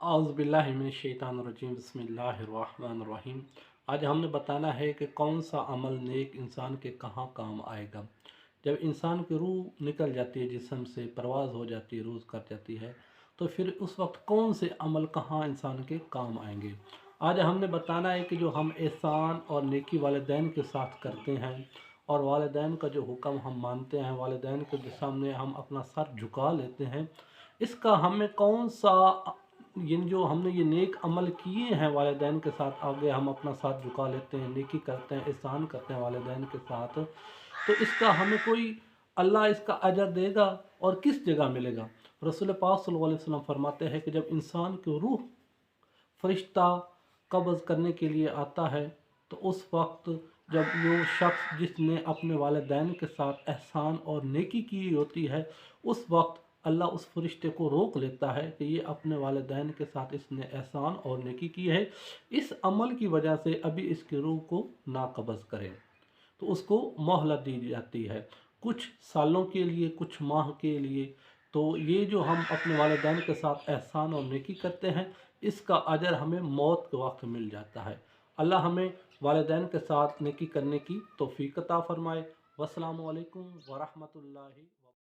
औज़ुबिल्लाहिमिनश्शैतानिर्रजीम बिस्मिल्लाहिर्रहमानिर्रहीम। आज हमने बताना है कि कौन सा अमल नेक इंसान के कहाँ काम आएगा। जब इंसान की रूह निकल जाती है, जिस्म से परवाज़ हो जाती है, रूह कर जाती है, तो फिर उस वक्त कौन से अमल कहाँ इंसान के काम आएंगे। आज हमने बताना है कि जो हम एहसान और नेकी वालिदैन के साथ करते हैं और वालिदैन का जो हुक्म हम मानते हैं, वालिदैन के सामने हम अपना सर झुका लेते हैं, इसका हमें कौन सा जो हमने ये नेक अमल किए हैं वालिदैन के साथ, आगे हम अपना साथ झुका लेते हैं, नेकी करते हैं, एहसान करते हैं वालिदैन के साथ, तो इसका हमें कोई अल्लाह इसका अजर देगा और किस जगह मिलेगा। रसूल पाक सल्लल्लाहु अलैहि वसल्लम फरमाते हैं कि जब इंसान की रूह फरिश्ता कब्ज़ करने के लिए आता है, तो उस वक्त जब वो शख्स जिसने अपने वालिदैन के साथ एहसान और नेकी की होती है, उस वक्त अल्लाह उस फरिश्ते को रोक लेता है कि ये अपने वालिदैन के साथ इसने एहसान और नेकी की है, इस अमल की वजह से अभी इसकी रूह को ना कब्ज़ करे। तो उसको मोहलत दी जाती है कुछ सालों के लिए, कुछ माह के लिए। तो ये जो हम अपने वालिदैन के साथ एहसान और नेकी करते हैं, इसका अजर हमें मौत के वक्त मिल जाता है। अल्लाह हमें वालिदैन के साथ नेकी करने की तौफीक अता फ़रमाए। वस्सलामु अलैकुम वरहमतुल्लाहि